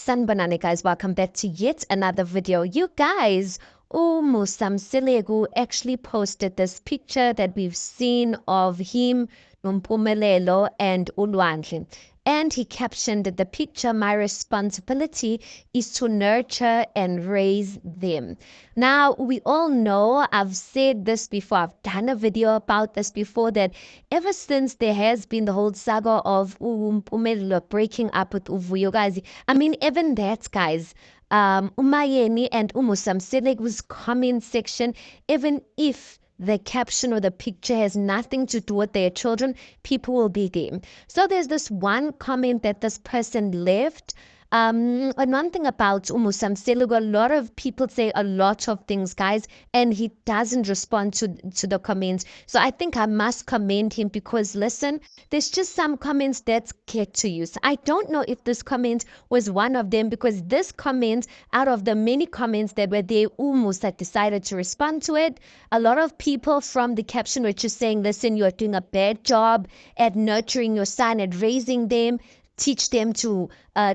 Sanbanane guys, welcome back to yet another video. You guys, Musamselegu actually posted this picture that we've seen of him, Nompumelelo and Ulwandle. And he captioned the picture, "My responsibility is to nurture and raise them." Now, we all know, I've said this before, I've done a video about this before, that ever since there has been the whole saga of Umpumelelo breaking up with Uvuyo, guys, I mean, even that, guys, Umayeni and Umusamselegu's comment section, even if the caption or the picture has nothing to do with their children, people will be there. So there's this one comment that this person left. And one thing about Umusamselegu, a lot of people say a lot of things, guys, and he doesn't respond to the comments. So I think I must commend him because, listen, there's just some comments that get to you. So I don't know if this comment was one of them, because this comment, out of the many comments that were there, Umusa decided to respond to it. A lot of people from the caption were just saying, listen, you're doing a bad job at nurturing your son, at raising them. Teach them to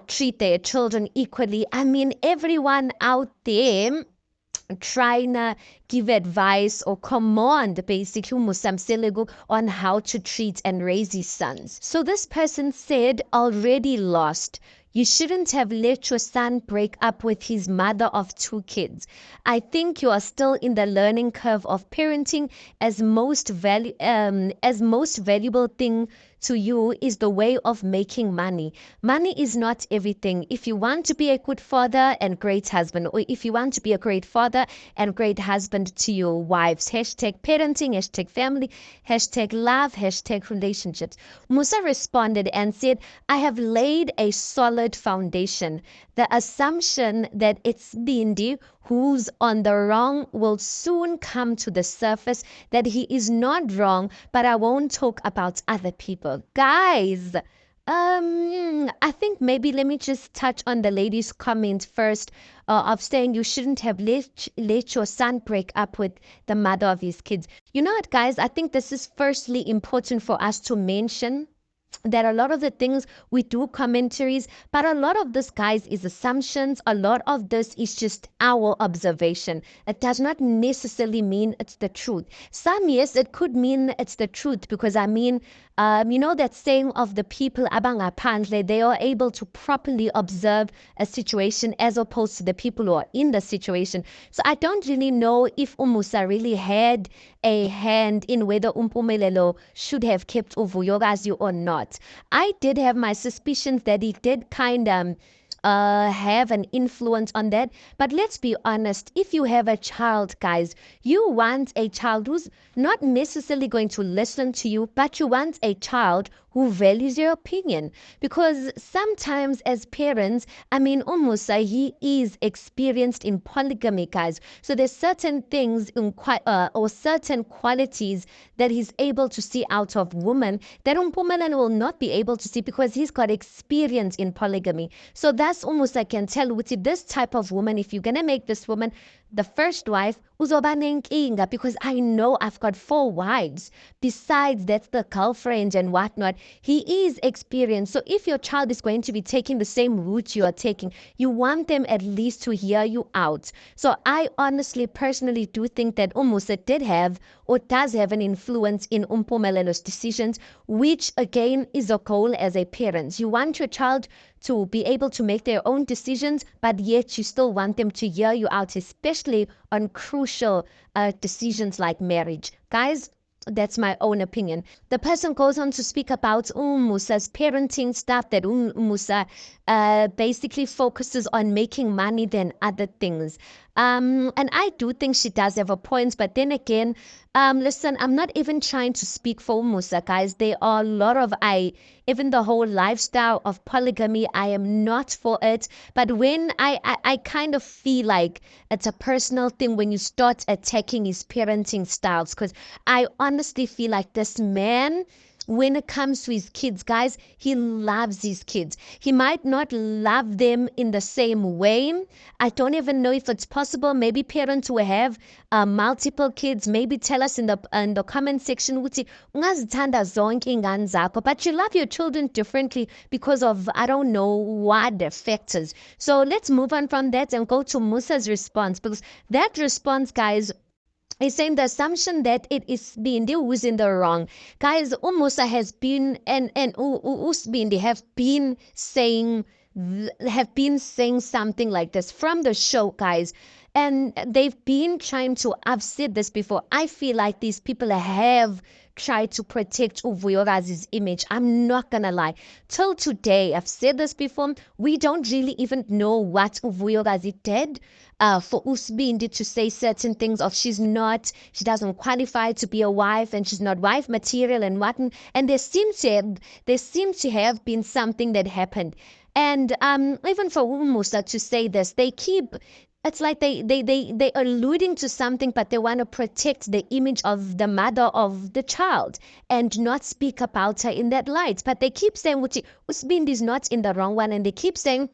treat their children equally. I mean, everyone out there trying to give advice or command basically Musamselegu on how to treat and raise his sons. So this person said, already lost. You shouldn't have let your son break up with his mother of 2 kids. I think you are still in the learning curve of parenting, as most valuable thing to you is the way of making money. Money is not everything. If you want to be a good father and great husband, or if you want to be a great father and great husband to your wives, hashtag parenting, hashtag family, hashtag love, hashtag relationships. Musa responded and said, I have laid a solid foundation. The assumption that it's Bindi who's on the wrong will soon come to the surface, that he is not wrong, but I won't talk about other people. Guys, I think maybe let me just touch on the lady's comment first, of saying you shouldn't have let your son break up with the mother of his kids. You know what, guys? I think this is firstly important for us to mention that a lot of the things we do commentaries, but a lot of this, guys, is assumptions. A lot of this is just our observation. It does not necessarily mean it's the truth. Some, yes, it could mean it's the truth, because I mean, you know that saying of the people abangaphandle, they are able to properly observe a situation as opposed to the people who are in the situation. So I don't really know if Umusa really had a hand in whether Umpumelelo should have kept Uvuyokazi or not. I did have my suspicions that he did kind of have an influence on that. But let's be honest, if you have a child, guys, you want a child who's not necessarily going to listen to you, but you want a child who values your opinion. Because sometimes as parents, I mean, Umusa, he is experienced in polygamy, guys. So there's certain things or certain qualities that he's able to see out of women that Umpumelelo will not be able to see, because he's got experience in polygamy. So that's almost, I can tell with this type of woman, if you're gonna make this woman the first wife, uzoba nenkinga, because I know I've got 4 wives. Besides, that's the girlfriend and whatnot. He is experienced. So if your child is going to be taking the same route you are taking, you want them at least to hear you out. So I honestly, personally do think that Umusa did have or does have an influence in Umpumelelo's decisions, which again is a goal as a parent. You want your child to be able to make their own decisions, but yet you still want them to hear you out, especially on crucial decisions like marriage. Guys, that's my own opinion. The person goes on to speak about Musa's parenting stuff, that Musa basically focuses on making money than other things. And I do think she does have a point, but then again, listen, I'm not even trying to speak for Musa, guys. There are a lot of, even the whole lifestyle of polygamy, I am not for it. But when I kind of feel like it's a personal thing when you start attacking his parenting styles, because I honestly feel like this man, when it comes to his kids, guys, he loves his kids. He might not love them in the same way. I don't even know if it's possible. Maybe parents who have multiple kids, maybe tell us in the comment section ukuthi ungazithanda zonke ingane zakho, but you love your children differently because of, I don't know what the factors. So let's move on from that and go to Musa's response, because that response, guys, is saying the assumption that it is Bindi who's in the wrong. Guys, Umusa has been and Usbindi have been saying something like this from the show, guys. And they've been trying to, I've said this before, I feel like these people have tried to protect Uvuyorazi's image. I'm not gonna lie. Till today, I've said this before, we don't really even know what Uvuyorazi did for Usbindi to say certain things of she doesn't qualify to be a wife and she's not wife material and whatnot. And there seems to have been something that happened. And even for Umusa to say this, it's like they alluding to something, but they want to protect the image of the mother of the child and not speak about her in that light. But they keep saying Usbindi is not in the wrong one, and they keep saying,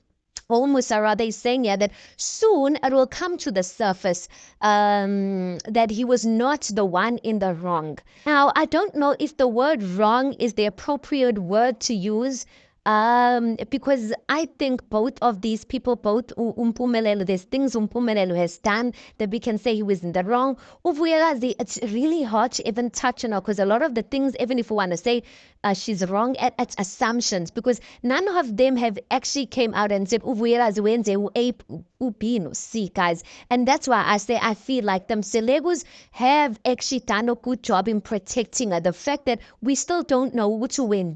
almost rather is saying that soon it will come to the surface that he was not the one in the wrong. Now, I don't know if the word wrong is the appropriate word to use, because I think both of these people, both Umpumelelo, there's things Umpumelelo has done that we can say he was in the wrong. Uvuyelazi, it's really hard to even touch on her, because a lot of the things, even if we want to say she's wrong at assumptions, because none of them have actually came out and said Uvuyelazi wenze A, B, no C, guys. And that's why I say I feel like them Selegos have actually done a good job in protecting her. The fact that we still don't know what to win,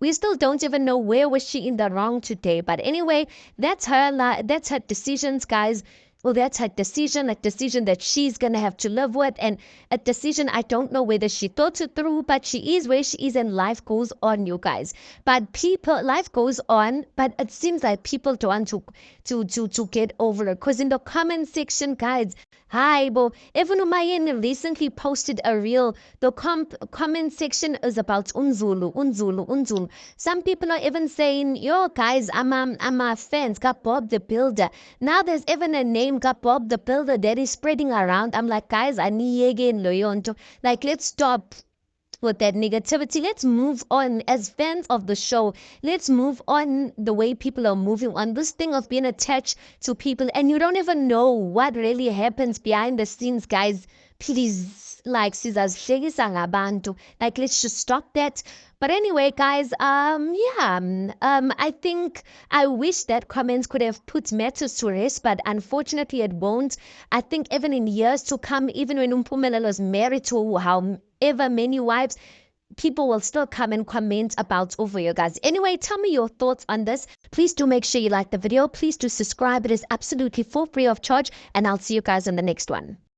we still don't even know where was she in the wrong today. But anyway, that's her decisions, guys. Well, that's her decision, a decision that she's going to have to live with, and a decision I don't know whether she thought it through, but she is where she is and life goes on, you guys. But life goes on, but it seems like people don't want to get over it. Because in the comment section, guys, hi, bo, even Umayeni recently posted a reel. The comment section is about Unzulu. Some people are even saying, yo, guys, I'm a fans, got Bob the Builder. Now there's even a name, got Bob the Builder, that is spreading around. I'm like, guys, I need again, Loyonto. Like, let's stop with that negativity. Let's move on as fans of the show. Let's move on the way people are moving on. This thing of being attached to people and you don't even know what really happens behind the scenes, guys. Please, like, sizasihlekisa ngabantu. Like, let's just stop that. But anyway, guys, I think I wish that comments could have put matters to rest, but unfortunately it won't. I think even in years to come, even when Umpumelelo is married to however many wives, people will still come and comment about Uvuyo, guys. Anyway, tell me your thoughts on this. Please do make sure you like the video. Please do subscribe. It is absolutely for free of charge, and I'll see you guys in the next one.